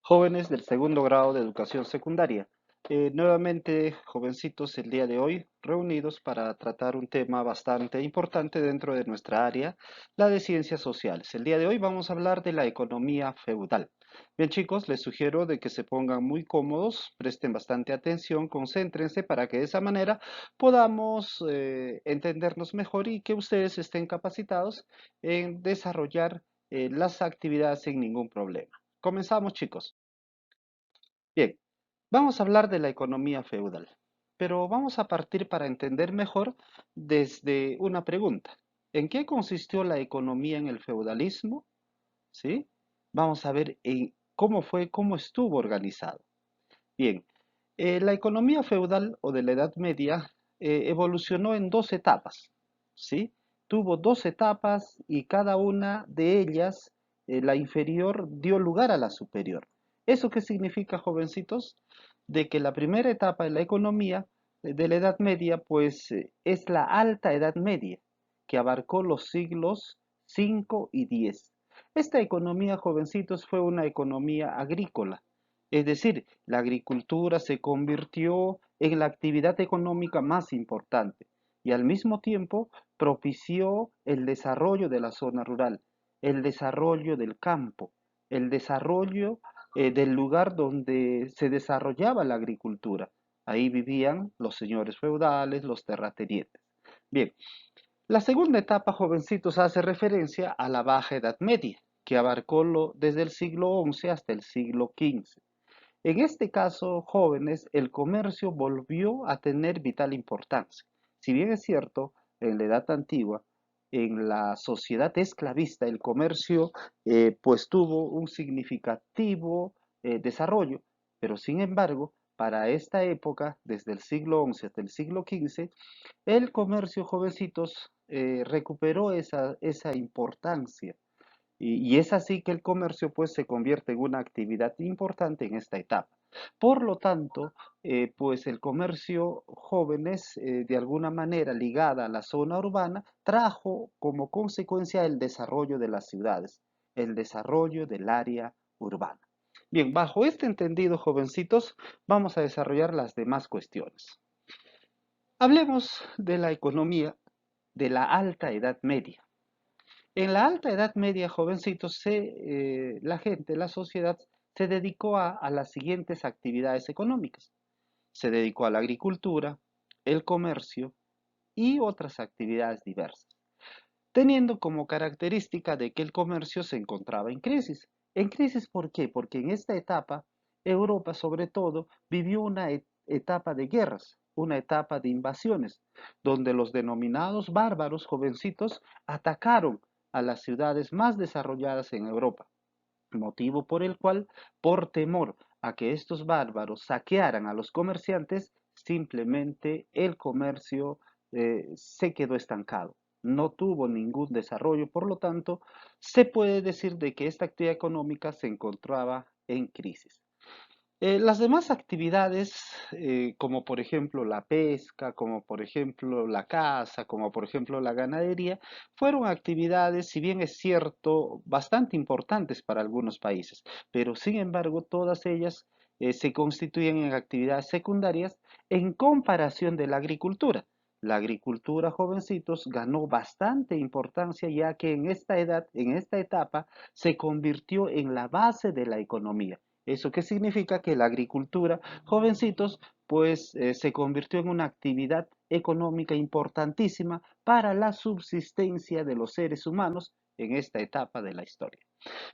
Jóvenes del segundo grado de educación secundaria. Nuevamente, jovencitos, el día de hoy reunidos para tratar un tema bastante importante dentro de nuestra área, la de ciencias sociales. El día de hoy vamos a hablar de la economía feudal. Bien, chicos, les sugiero de que se pongan muy cómodos, presten bastante atención, concéntrense para que de esa manera podamos entendernos mejor y que ustedes estén capacitados en desarrollar las actividades sin ningún problema. Comenzamos, chicos. Bien, vamos a hablar de la economía feudal, pero vamos a partir para entender mejor desde una pregunta. ¿En qué consistió la economía en el feudalismo? ¿Sí? Vamos a ver cómo estuvo organizado. Bien, la economía feudal o de la Edad Media evolucionó en dos etapas, ¿sí? Tuvo dos etapas y cada una de ellas, la inferior, dio lugar a la superior. ¿Eso qué significa, jovencitos? De que la primera etapa de la economía de la Edad Media, pues es la Alta Edad Media, que abarcó los siglos 5 y 10. Esta economía, jovencitos, fue una economía agrícola, es decir, la agricultura se convirtió en la actividad económica más importante y al mismo tiempo propició el desarrollo de la zona rural, el desarrollo del campo, el desarrollo del lugar donde se desarrollaba la agricultura. Ahí vivían los señores feudales, los terratenientes. Bien, la segunda etapa, jovencitos, hace referencia a la Baja Edad Media, que abarcó desde el siglo XI hasta el siglo XV. En este caso, jóvenes, el comercio volvió a tener vital importancia. Si bien es cierto, en la Edad Antigua, en la sociedad esclavista, el comercio pues tuvo un significativo desarrollo, pero sin embargo, para esta época, desde el siglo XI hasta el siglo XV, el comercio, jovencitos, recuperó esa importancia y es así que el comercio pues se convierte en una actividad importante en esta etapa. Por lo tanto, pues el comercio jóvenes de alguna manera ligada a la zona urbana trajo como consecuencia el desarrollo de las ciudades, el desarrollo del área urbana. Bien, bajo este entendido, jovencitos, vamos a desarrollar las demás cuestiones. Hablemos de la economía de la Alta Edad Media. En la Alta Edad Media, jovencitos, la gente, la sociedad, se dedicó a las siguientes actividades económicas. Se dedicó a la agricultura, el comercio y otras actividades diversas, teniendo como característica de que el comercio se encontraba en crisis. ¿En crisis por qué? Porque en esta etapa, Europa sobre todo vivió una etapa de guerras, una etapa de invasiones, donde los denominados bárbaros jovencitos atacaron a las ciudades más desarrolladas en Europa, motivo por el cual, por temor a que estos bárbaros saquearan a los comerciantes, simplemente el comercio se quedó estancado, no tuvo ningún desarrollo, por lo tanto, se puede decir de que esta actividad económica se encontraba en crisis. Las demás actividades, como por ejemplo la pesca, como por ejemplo la caza, como por ejemplo la ganadería, fueron actividades, si bien es cierto, bastante importantes para algunos países, pero sin embargo todas ellas se constituyen en actividades secundarias en comparación de la agricultura. La agricultura, jovencitos, ganó bastante importancia ya que en esta edad, en esta etapa, se convirtió en la base de la economía. ¿Eso qué significa? Que la agricultura, jovencitos, pues se convirtió en una actividad económica importantísima para la subsistencia de los seres humanos en esta etapa de la historia.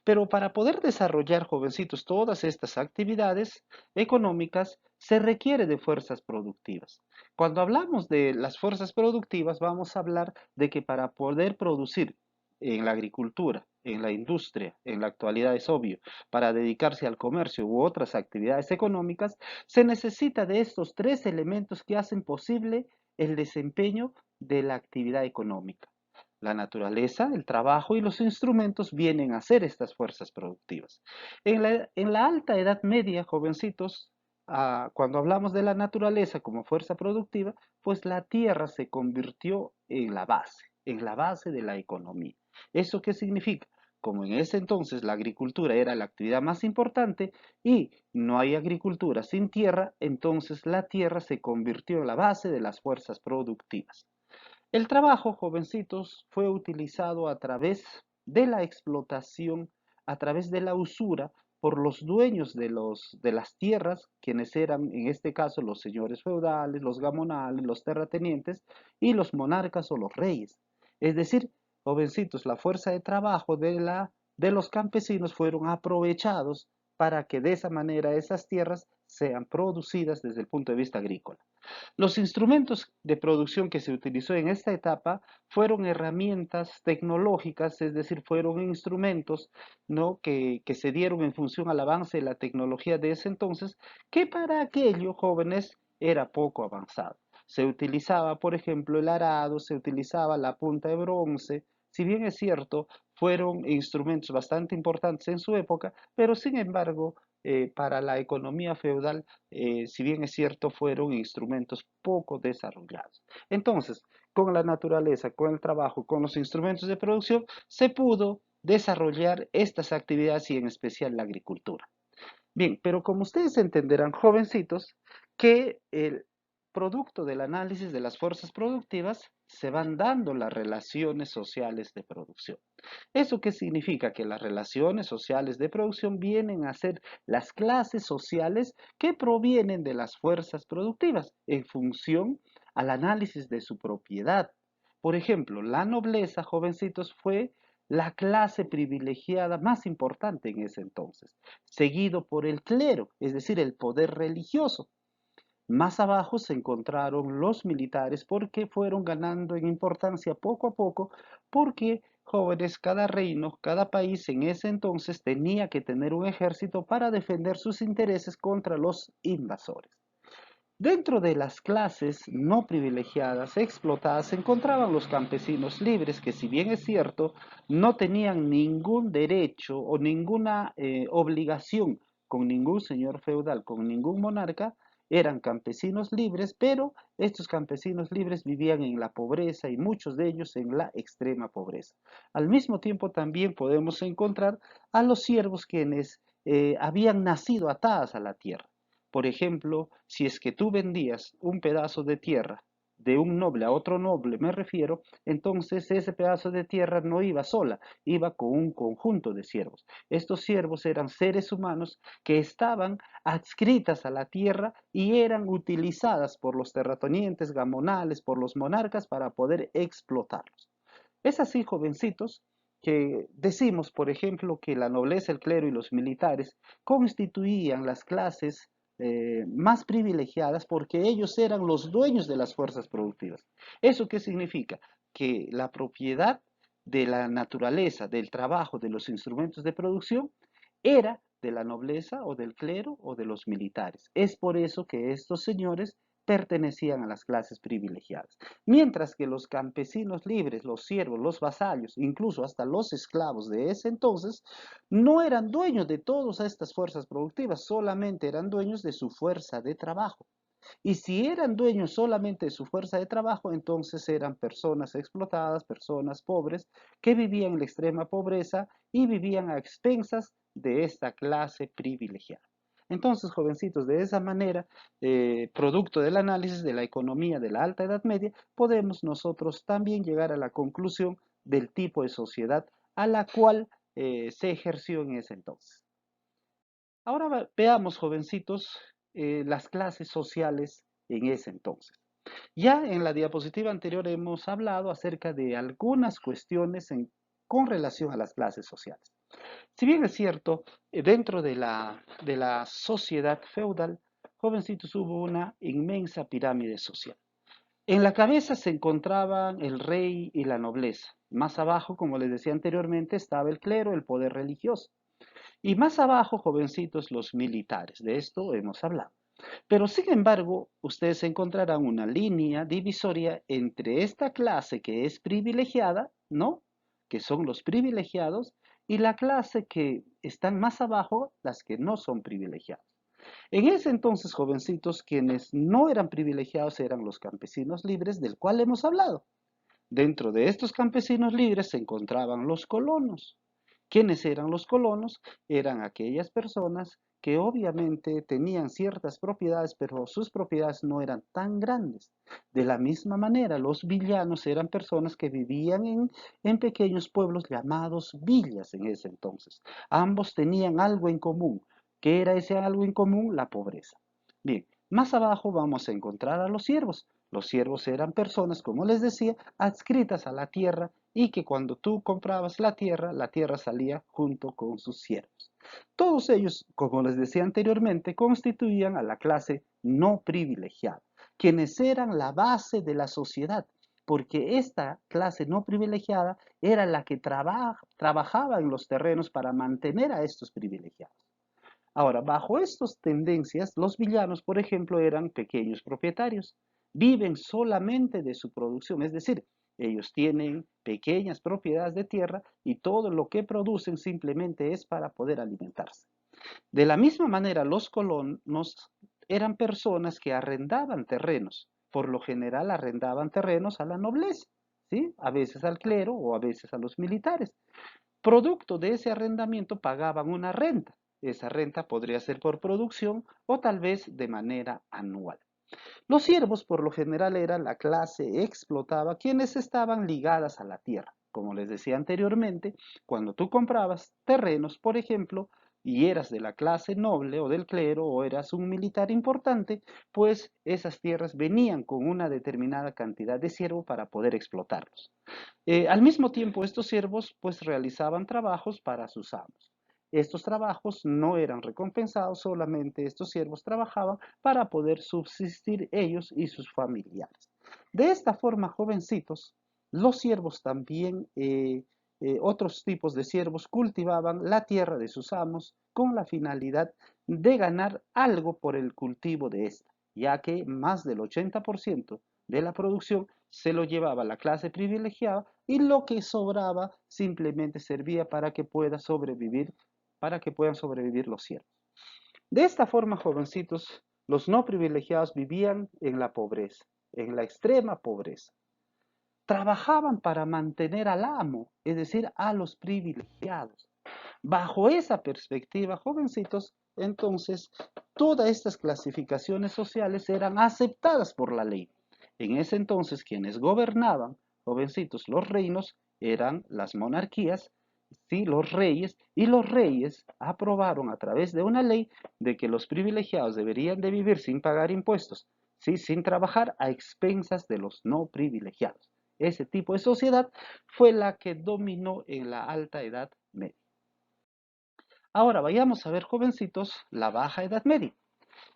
Pero para poder desarrollar, jovencitos, todas estas actividades económicas, se requiere de fuerzas productivas. Cuando hablamos de las fuerzas productivas, vamos a hablar de que para poder producir en la agricultura, en la industria, en la actualidad es obvio, para dedicarse al comercio u otras actividades económicas, se necesita de estos tres elementos que hacen posible el desempeño de la actividad económica. La naturaleza, el trabajo y los instrumentos vienen a ser estas fuerzas productivas. En la Alta Edad Media, jovencitos, cuando hablamos de la naturaleza como fuerza productiva, pues la tierra se convirtió en la base de la economía. ¿Eso qué significa? como en ese entonces la agricultura era la actividad más importante y no hay agricultura sin tierra, entonces la tierra se convirtió en la base de las fuerzas productivas. El trabajo, jovencitos, fue utilizado a través de la explotación, a través de la usura, por los dueños de las tierras, quienes eran en este caso los señores feudales, los gamonales, los terratenientes y los monarcas o los reyes. Es decir, jovencitos, la fuerza de trabajo de los campesinos fueron aprovechados para que de esa manera esas tierras sean producidas desde el punto de vista agrícola. Los instrumentos de producción que se utilizó en esta etapa fueron herramientas tecnológicas, es decir, fueron instrumentos, ¿no? que se dieron en función al avance de la tecnología de ese entonces, que para aquellos jóvenes era poco avanzado. Se utilizaba, por ejemplo, el arado, se utilizaba la punta de bronce. Si bien es cierto, fueron instrumentos bastante importantes en su época, pero sin embargo, para la economía feudal, si bien es cierto, fueron instrumentos poco desarrollados. Entonces, con la naturaleza, con el trabajo, con los instrumentos de producción, se pudo desarrollar estas actividades y en especial la agricultura. Bien, pero como ustedes entenderán, jovencitos, que el producto del análisis de las fuerzas productivas se van dando las relaciones sociales de producción. ¿Eso qué significa? Que las relaciones sociales de producción vienen a ser las clases sociales que provienen de las fuerzas productivas en función al análisis de su propiedad. Por ejemplo, la nobleza, jovencitos, fue la clase privilegiada más importante en ese entonces, seguido por el clero, es decir, el poder religioso. Más abajo se encontraron los militares porque fueron ganando en importancia poco a poco, porque jóvenes, cada reino, cada país en ese entonces tenía que tener un ejército para defender sus intereses contra los invasores. Dentro de las clases no privilegiadas, explotadas, se encontraban los campesinos libres, que si bien es cierto, no tenían ningún derecho o ninguna obligación con ningún señor feudal, con ningún monarca, eran campesinos libres, pero estos campesinos libres vivían en la pobreza y muchos de ellos en la extrema pobreza. Al mismo tiempo también podemos encontrar a los siervos quienes habían nacido atadas a la tierra. Por ejemplo, si es que tú vendías un pedazo de tierra de un noble a otro noble, me refiero, entonces ese pedazo de tierra no iba sola, iba con un conjunto de siervos. Estos siervos eran seres humanos que estaban adscritas a la tierra y eran utilizadas por los terratenientes, gamonales, por los monarcas para poder explotarlos. Es así, jovencitos, que decimos, por ejemplo, que la nobleza, el clero y los militares constituían las clases más privilegiadas porque ellos eran los dueños de las fuerzas productivas. ¿Eso qué significa? Que la propiedad de la naturaleza, del trabajo, de los instrumentos de producción, era de la nobleza o del clero o de los militares. Es por eso que estos señores pertenecían a las clases privilegiadas. Mientras que los campesinos libres, los siervos, los vasallos, incluso hasta los esclavos de ese entonces, no eran dueños de todas estas fuerzas productivas, solamente eran dueños de su fuerza de trabajo. Y si eran dueños solamente de su fuerza de trabajo, entonces eran personas explotadas, personas pobres, que vivían en la extrema pobreza y vivían a expensas de esta clase privilegiada. Entonces, jovencitos, de esa manera, producto del análisis de la economía de la Alta Edad Media, podemos nosotros también llegar a la conclusión del tipo de sociedad a la cual se ejerció en ese entonces. Ahora veamos, jovencitos, las clases sociales en ese entonces. Ya en la diapositiva anterior hemos hablado acerca de algunas cuestiones con relación a las clases sociales. Si bien es cierto, dentro de la sociedad feudal, jovencitos, hubo una inmensa pirámide social. En la cabeza se encontraban el rey y la nobleza. Más abajo, como les decía anteriormente, estaba el clero, el poder religioso. Y más abajo, jovencitos, los militares. De esto hemos hablado. Pero sin embargo, ustedes encontrarán una línea divisoria entre esta clase que es privilegiada, ¿no? Que son los privilegiados, y la clase que están más abajo, las que no son privilegiadas. En ese entonces, jovencitos, quienes no eran privilegiados eran los campesinos libres, del cual hemos hablado. Dentro de estos campesinos libres se encontraban los colonos. ¿Quiénes eran los colonos? Eran aquellas personas que obviamente tenían ciertas propiedades, pero sus propiedades no eran tan grandes. De la misma manera, los villanos eran personas que vivían en pequeños pueblos llamados villas en ese entonces. Ambos tenían algo en común. ¿Qué era ese algo en común? La pobreza. Bien, más abajo vamos a encontrar a los siervos. Los siervos eran personas, como les decía, adscritas a la tierra y que cuando tú comprabas la tierra salía junto con sus siervos. Todos ellos, como les decía anteriormente, constituían a la clase no privilegiada, quienes eran la base de la sociedad, porque esta clase no privilegiada era la que trabajaba en los terrenos para mantener a estos privilegiados. Ahora, bajo estas tendencias, los villanos, por ejemplo, eran pequeños propietarios. Viven solamente de su producción, es decir, ellos tienen pequeñas propiedades de tierra y todo lo que producen simplemente es para poder alimentarse. De la misma manera, los colonos eran personas que arrendaban terrenos. Por lo general arrendaban terrenos a la nobleza, ¿sí? A veces al clero o a veces a los militares. Producto de ese arrendamiento pagaban una renta. Esa renta podría ser por producción o tal vez de manera anual. Los siervos por lo general eran la clase explotada, quienes estaban ligadas a la tierra. Como les decía anteriormente, cuando tú comprabas terrenos, por ejemplo, y eras de la clase noble o del clero o eras un militar importante, pues esas tierras venían con una determinada cantidad de siervo para poder explotarlos. Al mismo tiempo, estos siervos pues realizaban trabajos para sus amos. Estos trabajos no eran recompensados, solamente estos siervos trabajaban para poder subsistir ellos y sus familiares. De esta forma, jovencitos, los siervos también, otros tipos de siervos, cultivaban la tierra de sus amos con la finalidad de ganar algo por el cultivo de esta, ya que más del 80% de la producción se lo llevaba la clase privilegiada y lo que sobraba simplemente servía para que pueda sobrevivir, para que puedan sobrevivir los siervos. De esta forma, jovencitos, los no privilegiados vivían en la pobreza, en la extrema pobreza. Trabajaban para mantener al amo, es decir, a los privilegiados. Bajo esa perspectiva, jovencitos, entonces, todas estas clasificaciones sociales eran aceptadas por la ley. En ese entonces, quienes gobernaban, jovencitos, los reinos eran las monarquías, ¿sí? Los reyes, y los reyes aprobaron a través de una ley de que los privilegiados deberían de vivir sin pagar impuestos, ¿sí? Sin trabajar a expensas de los no privilegiados. Ese tipo de sociedad fue la que dominó en la Alta Edad Media. Ahora vayamos a ver, jovencitos, la Baja Edad Media.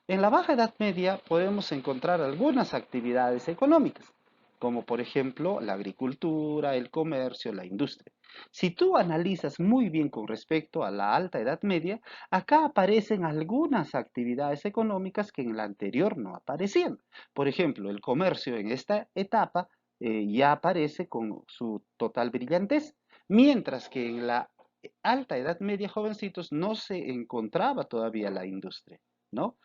En la Baja Edad Media podemos encontrar algunas actividades económicas, como por ejemplo la agricultura, el comercio, la industria. Si tú analizas muy bien con respecto a la Alta Edad Media, acá aparecen algunas actividades económicas que en la anterior no aparecían. Por ejemplo, el comercio en esta etapa ya aparece con su total brillantez, mientras que en la Alta Edad Media, jovencitos, no se encontraba todavía la industria, ¿no?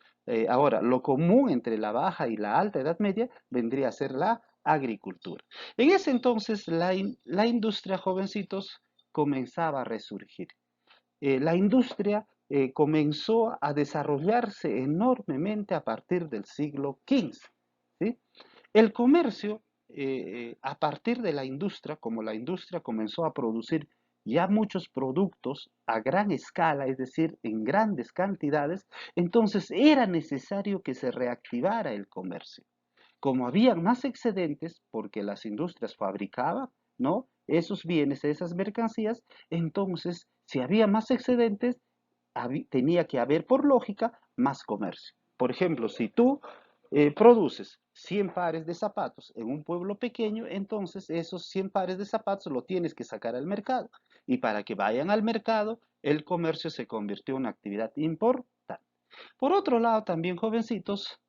Ahora, lo común entre la baja y la alta Edad Media vendría a ser la agricultura. En ese entonces, la industria, jovencitos, comenzaba a resurgir. La industria comenzó a desarrollarse enormemente a partir del siglo XV, ¿sí? El comercio, a partir de la industria, como la industria comenzó a producir ya muchos productos a gran escala, es decir, en grandes cantidades, entonces era necesario que se reactivara el comercio. Como había más excedentes, porque las industrias fabricaban, ¿no? Esos bienes, esas mercancías, entonces, si había más excedentes, tenía que haber, por lógica, más comercio. Por ejemplo, si tú produces 100 pares de zapatos en un pueblo pequeño, entonces esos 100 pares de zapatos lo tienes que sacar al mercado. Y para que vayan al mercado, el comercio se convirtió en una actividad importante. Por otro lado, también, jovencitos,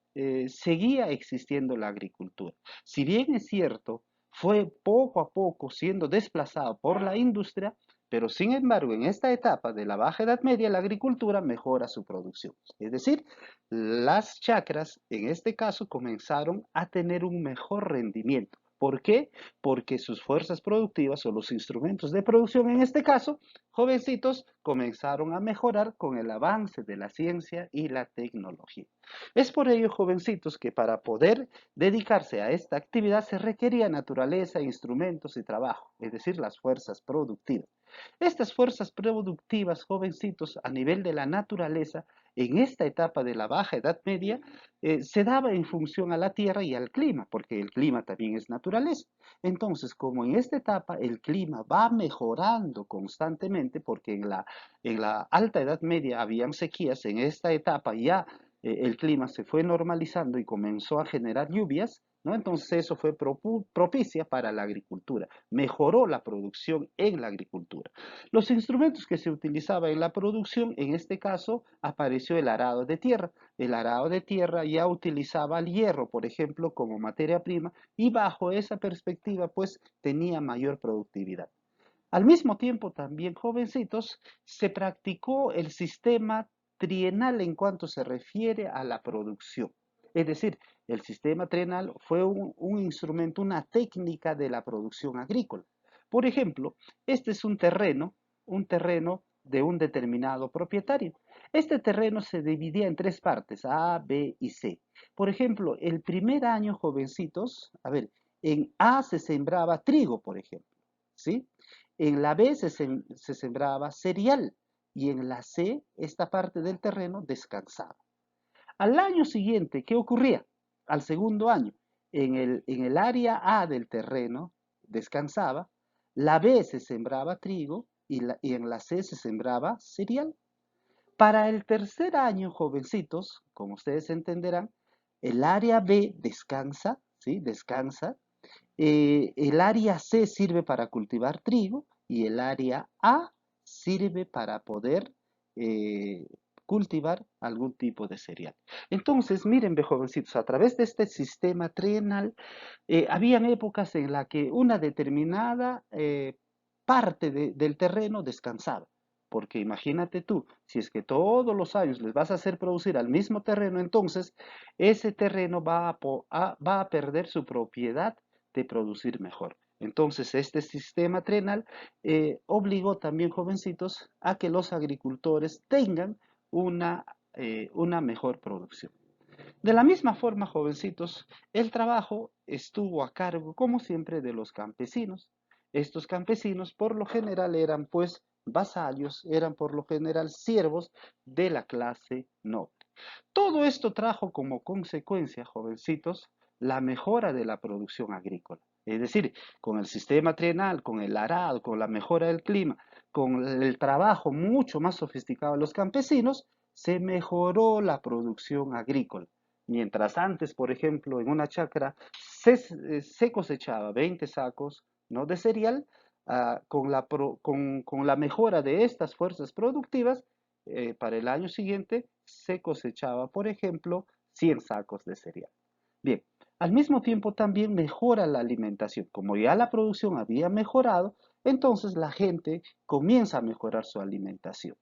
seguía existiendo la agricultura. Si bien es cierto, fue poco a poco siendo desplazado por la industria, pero sin embargo, en esta etapa de la Baja Edad Media, la agricultura mejora su producción. Es decir, las chacras, en este caso, comenzaron a tener un mejor rendimiento. ¿Por qué? Porque sus fuerzas productivas o los instrumentos de producción, en este caso, jovencitos, comenzaron a mejorar con el avance de la ciencia y la tecnología. Es por ello, jovencitos, que para poder dedicarse a esta actividad se requería naturaleza, instrumentos y trabajo, es decir, las fuerzas productivas. Estas fuerzas productivas, jovencitos, a nivel de la naturaleza, en esta etapa de la Baja Edad Media, se daba en función a la tierra y al clima, porque el clima también es naturaleza. Entonces, como en esta etapa el clima va mejorando constantemente, porque en la Alta Edad Media habían sequías, en esta etapa ya el clima se fue normalizando y comenzó a generar lluvias, ¿no? Entonces eso fue propicia para la agricultura, mejoró la producción en la agricultura. Los instrumentos que se utilizaban en la producción, en este caso, apareció el arado de tierra. El arado de tierra ya utilizaba el hierro, por ejemplo, como materia prima y bajo esa perspectiva, pues tenía mayor productividad. Al mismo tiempo, también, jovencitos, se practicó el sistema trienal en cuanto se refiere a la producción. Es decir, el sistema trienal fue un instrumento, una técnica de la producción agrícola. Por ejemplo, este es un terreno de un determinado propietario. Este terreno se dividía en tres partes, A, B y C. Por ejemplo, el primer año, jovencitos, a ver, en A se sembraba trigo, por ejemplo, ¿sí? En la B se sembraba cereal y en la C esta parte del terreno descansaba. Al año siguiente, ¿qué ocurría? Al segundo año, en el área A del terreno descansaba, la B se sembraba trigo y en la C se sembraba cereal. Para el tercer año, jovencitos, como ustedes entenderán, el área B descansa, ¿sí? Descansa. El área C sirve para cultivar trigo y el área A sirve para poder eh, cultivar algún tipo de cereal. Entonces, miren, jovencitos, a través de este sistema trienal, habían épocas en las que una determinada parte del terreno descansaba. Porque imagínate tú, si es que todos los años les vas a hacer producir al mismo terreno, entonces ese terreno va a perder su propiedad de producir mejor. Entonces, este sistema trienal obligó también, jovencitos, a que los agricultores tengan una mejor producción. De la misma forma, jovencitos, el trabajo estuvo a cargo, como siempre, de los campesinos. Estos campesinos, por lo general, eran pues vasallos, eran por lo general siervos de la clase noble. Todo esto trajo como consecuencia, jovencitos, la mejora de la producción agrícola. Es decir, con el sistema trienal, con el arado, con la mejora del clima, con el trabajo mucho más sofisticado de los campesinos, se mejoró la producción agrícola. Mientras antes, por ejemplo, en una chacra se cosechaba 20 sacos, ¿no?, de cereal, con la mejora de estas fuerzas productivas, para el año siguiente se cosechaba, por ejemplo, 100 sacos de cereal. Bien, al mismo tiempo también mejora la alimentación. Como ya la producción había mejorado, entonces la gente comienza a mejorar su alimentación.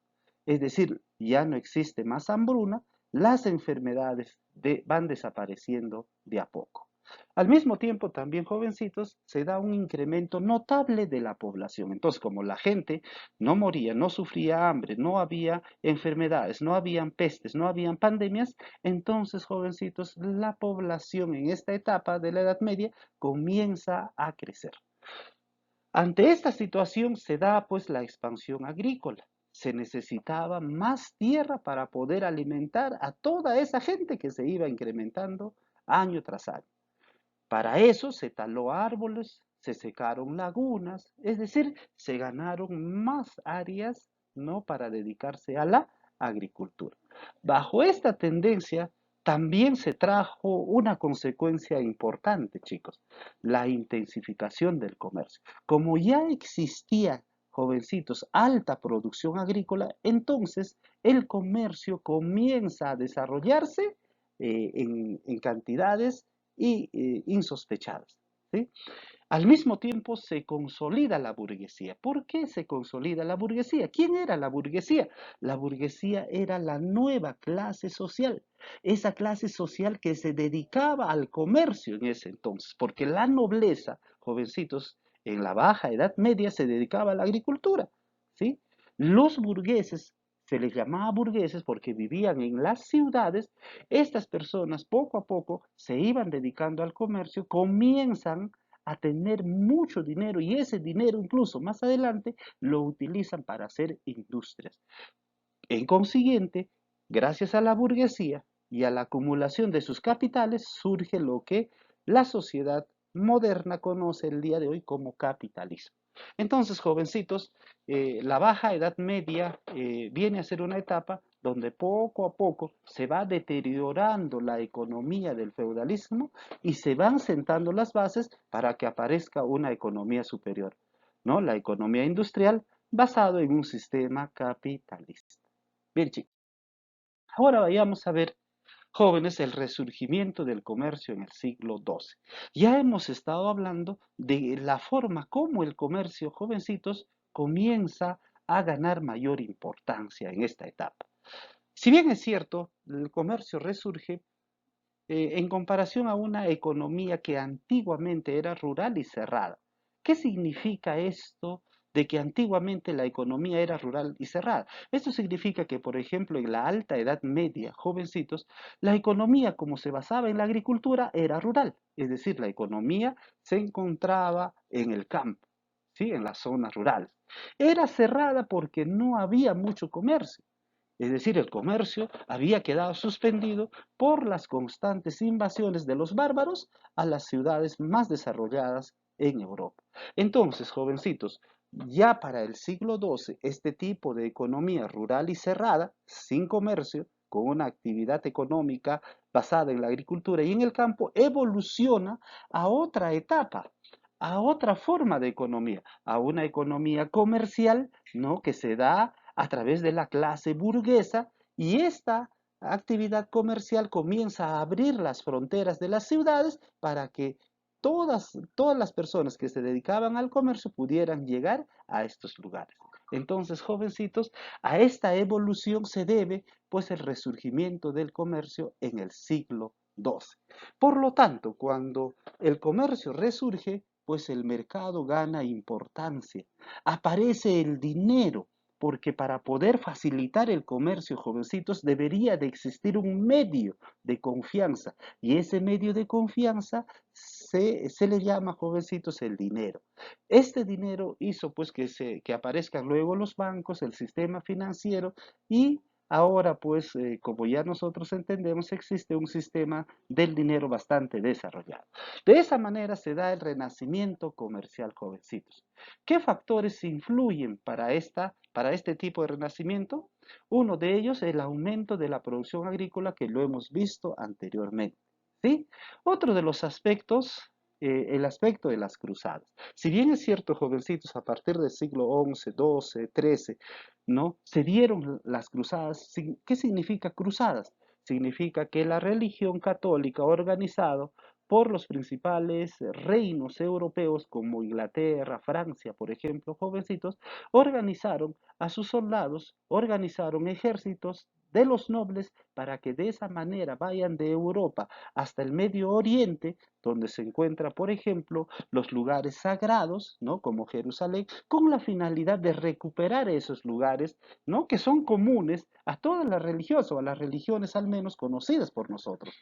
Es decir, ya no existe más hambruna, las enfermedades van desapareciendo de a poco. Al mismo tiempo, también, jovencitos, se da un incremento notable de la población. Entonces, como la gente no moría, no sufría hambre, no había enfermedades, no habían pestes, no habían pandemias, entonces, jovencitos, la población en esta etapa de la Edad Media comienza a crecer. Ante esta situación se da pues la expansión agrícola. Se necesitaba más tierra para poder alimentar a toda esa gente que se iba incrementando año tras año. Para eso se taló árboles, se secaron lagunas, es decir, se ganaron más áreas, ¿no?, para dedicarse a la agricultura. Bajo esta tendencia también se trajo una consecuencia importante, chicos, la intensificación del comercio. Como ya existía, jovencitos, alta producción agrícola, entonces el comercio comienza a desarrollarse en cantidades y insospechadas. ¿sí? Al mismo tiempo se consolida la burguesía. ¿Por qué se consolida la burguesía? ¿Quién era la burguesía? La burguesía era la nueva clase social, esa clase social que se dedicaba al comercio en ese entonces, porque la nobleza, jovencitos, en la Baja Edad Media se dedicaba a la agricultura, ¿sí? Los burgueses, se les llamaba burgueses porque vivían en las ciudades. Estas personas poco a poco se iban dedicando al comercio, comienzan a tener mucho dinero y ese dinero incluso más adelante lo utilizan para hacer industrias. En consiguiente, gracias a la burguesía y a la acumulación de sus capitales surge lo que la sociedad moderna conoce el día de hoy como capitalismo. Entonces, jovencitos, la baja edad media viene a ser una etapa donde poco a poco se va deteriorando la economía del feudalismo y se van sentando las bases para que aparezca una economía superior, ¿no? La economía industrial basado en un sistema capitalista. Bien, chicos, ahora vayamos a ver, jóvenes, el resurgimiento del comercio en el siglo XII. Ya hemos estado hablando de la forma como el comercio, jovencitos, comienza a ganar mayor importancia en esta etapa. Si bien es cierto, el comercio resurge en comparación a una economía que antiguamente era rural y cerrada. ¿Qué significa esto de que antiguamente la economía era rural y cerrada? Esto significa que, por ejemplo, en la alta edad media, jovencitos, la economía como se basaba en la agricultura era rural, es decir, la economía se encontraba en el campo, ¿sí? En las zonas rurales. Era cerrada porque no había mucho comercio. Es decir, el comercio había quedado suspendido por las constantes invasiones de los bárbaros a las ciudades más desarrolladas en Europa. Entonces, jovencitos, ya para el siglo XII, este tipo de economía rural y cerrada, sin comercio, con una actividad económica basada en la agricultura y en el campo, evoluciona a otra etapa, a otra forma de economía, a una economía comercial, ¿no? Que se da a través de la clase burguesa y esta actividad comercial comienza a abrir las fronteras de las ciudades para que todas las personas que se dedicaban al comercio pudieran llegar a estos lugares. Entonces, jovencitos, a esta evolución se debe pues el resurgimiento del comercio en el siglo XII. Por lo tanto, cuando el comercio resurge, pues el mercado gana importancia, aparece el dinero, porque para poder facilitar el comercio, jovencitos, debería de existir un medio de confianza, y ese medio de confianza se le llama, jovencitos, el dinero. Este dinero hizo pues que aparezcan luego los bancos, el sistema financiero, y ahora pues como ya nosotros entendemos, existe un sistema del dinero bastante desarrollado. De esa manera se da el renacimiento comercial, jovencitos. ¿Qué factores influyen para este tipo de renacimiento? Uno de ellos es el aumento de la producción agrícola que lo hemos visto anteriormente. ¿Sí? Otro de los aspectos, el aspecto de las cruzadas. Si bien es cierto, jovencitos, a partir del siglo XI, XII, XIII, ¿no? Se dieron las cruzadas. ¿Qué significa cruzadas? Significa que la religión católica ha organizado por los principales reinos europeos como Inglaterra, Francia, por ejemplo, jovencitos, organizaron a sus soldados, organizaron ejércitos de los nobles para que de esa manera vayan de Europa hasta el Medio Oriente, donde se encuentran, por ejemplo, los lugares sagrados, ¿no? Como Jerusalén, con la finalidad de recuperar esos lugares, ¿no? Que son comunes a todas las religiones o a las religiones al menos conocidas por nosotros.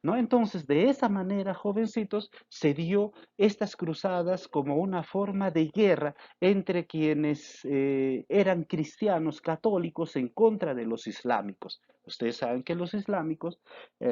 ¿No? Entonces, de esa manera, jovencitos, se dio estas cruzadas como una forma de guerra entre quienes eran cristianos católicos en contra de los islámicos. Ustedes saben que los islámicos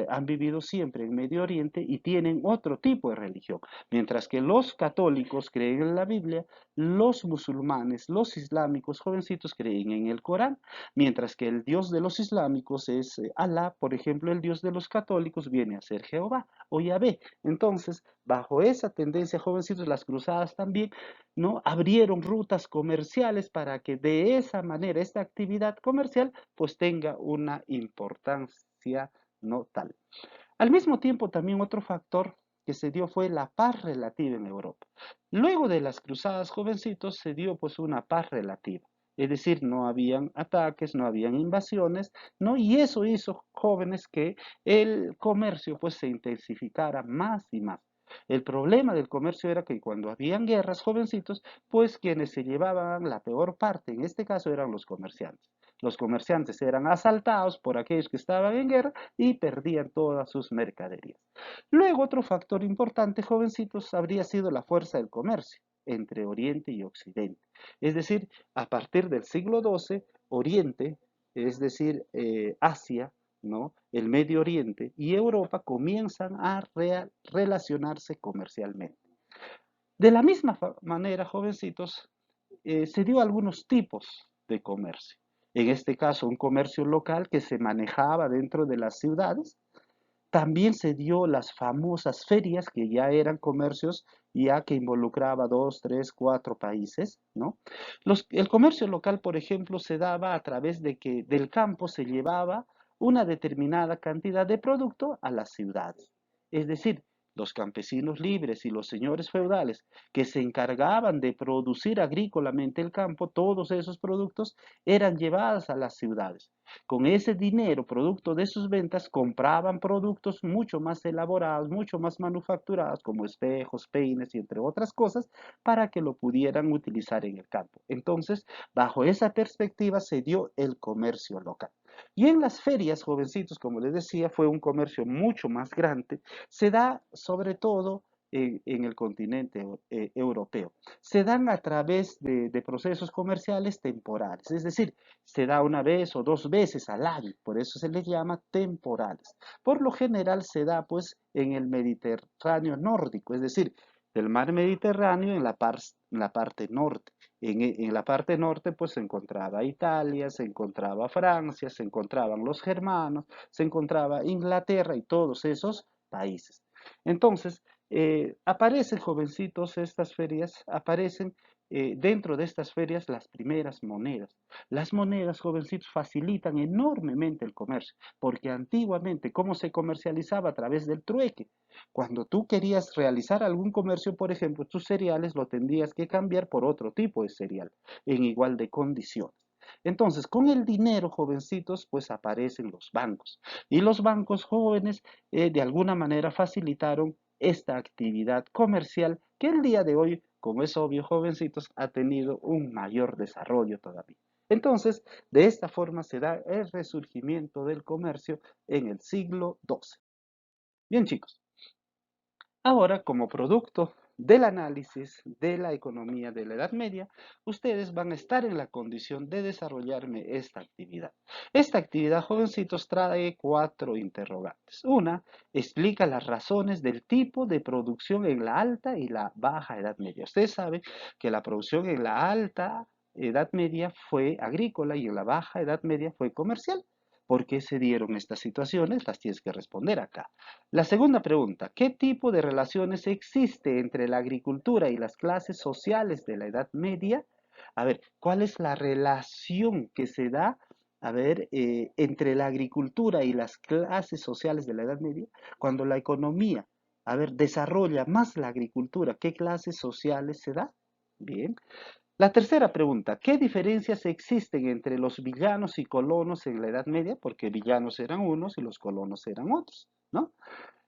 han vivido siempre en Medio Oriente y tienen otro tipo de religión, mientras que los católicos creen en la Biblia, los musulmanes, los islámicos, jovencitos, creen en el Corán. Mientras que el Dios de los islámicos es Alá, por ejemplo, el Dios de los católicos viene a ser Jehová o Yahvé. Entonces, bajo esa tendencia, jovencitos, las cruzadas también, ¿no? Abrieron rutas comerciales para que de esa manera esta actividad comercial pues tenga una importancia no tal. Al mismo tiempo, también otro factor que se dio fue la paz relativa en Europa. Luego de las cruzadas, jovencitos, se dio pues una paz relativa. Es decir, no habían ataques, no habían invasiones, ¿no? Y eso hizo, jóvenes, que el comercio pues se intensificara más y más. El problema del comercio era que cuando habían guerras, jovencitos, pues quienes se llevaban la peor parte, en este caso, eran los comerciantes. Los comerciantes eran asaltados por aquellos que estaban en guerra y perdían todas sus mercaderías. Luego, otro factor importante, jovencitos, habría sido la fuerza del comercio entre Oriente y Occidente. Es decir, a partir del siglo XII, Oriente, es decir, Asia, ¿no? El Medio Oriente y Europa comienzan a relacionarse comercialmente. De la misma manera, jovencitos, se dio algunos tipos de comercio. En este caso, un comercio local que se manejaba dentro de las ciudades. También se dio las famosas ferias, que ya eran comercios ya que involucraba dos, tres, cuatro países, ¿no? El comercio local, por ejemplo, se daba a través de que del campo se llevaba una determinada cantidad de producto a las ciudades. Es decir, los campesinos libres y los señores feudales que se encargaban de producir agrícolamente el campo, todos esos productos eran llevados a las ciudades. Con ese dinero, producto de sus ventas, compraban productos mucho más elaborados, mucho más manufacturados, como espejos, peines y entre otras cosas, para que lo pudieran utilizar en el campo. Entonces, bajo esa perspectiva se dio el comercio local. Y en las ferias, jovencitos, como les decía, fue un comercio mucho más grande. Se da sobre todo en el continente europeo. Se dan a través de procesos comerciales temporales, es decir, se da una vez o dos veces al año, por eso se les llama temporales. Por lo general se da pues en el Mediterráneo nórdico, es decir, del mar Mediterráneo en la parte norte. En la parte norte pues se encontraba Italia, se encontraba Francia, se encontraban los germanos, se encontraba Inglaterra y todos esos países. Entonces, aparecen jovencitos estas ferias, aparecen dentro de estas ferias las primeras monedas. Las monedas, jovencitos, facilitan enormemente el comercio, porque antiguamente, ¿cómo se comercializaba? A través del trueque. Cuando tú querías realizar algún comercio, por ejemplo, tus cereales lo tendrías que cambiar por otro tipo de cereal, en igual de condiciones. Entonces, con el dinero, jovencitos, pues aparecen los bancos. Y los bancos jóvenes, de alguna manera, facilitaron esta actividad comercial que el día de hoy, como es obvio, jovencitos, ha tenido un mayor desarrollo todavía. Entonces, de esta forma se da el resurgimiento del comercio en el siglo XII. Bien, chicos, ahora como producto del análisis de la economía de la Edad Media, ustedes van a estar en la condición de desarrollarme esta actividad. Esta actividad, jovencitos, trae cuatro interrogantes. Una, explica las razones del tipo de producción en la alta y la baja Edad Media. Ustedes saben que la producción en la alta Edad Media fue agrícola y en la baja Edad Media fue comercial. ¿Por qué se dieron estas situaciones? Las tienes que responder acá. La segunda pregunta, ¿qué tipo de relaciones existe entre la agricultura y las clases sociales de la Edad Media? A ver, ¿cuál es la relación que se da, a ver, entre la agricultura y las clases sociales de la Edad Media? Cuando la economía, a ver, desarrolla más la agricultura, ¿qué clases sociales se da? Bien. La tercera pregunta, ¿qué diferencias existen entre los villanos y colonos en la Edad Media? Porque villanos eran unos y los colonos eran otros, ¿no?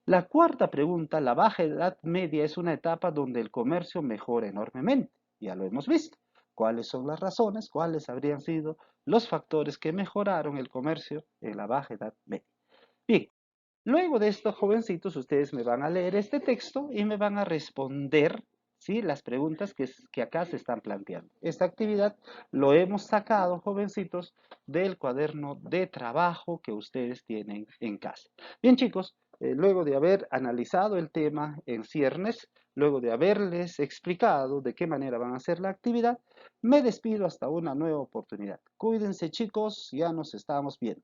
La cuarta pregunta, la Baja Edad Media es una etapa donde el comercio mejora enormemente, ya lo hemos visto. ¿Cuáles son las razones? ¿Cuáles habrían sido los factores que mejoraron el comercio en la Baja Edad Media? Bien, luego de esto, jovencitos, ustedes me van a leer este texto y me van a responder, ¿sí?, las preguntas que acá se están planteando. Esta actividad lo hemos sacado, jovencitos, del cuaderno de trabajo que ustedes tienen en casa. Bien, chicos, luego de haber analizado el tema en ciernes, luego de haberles explicado de qué manera van a hacer la actividad, me despido hasta una nueva oportunidad. Cuídense, chicos, ya nos estamos viendo.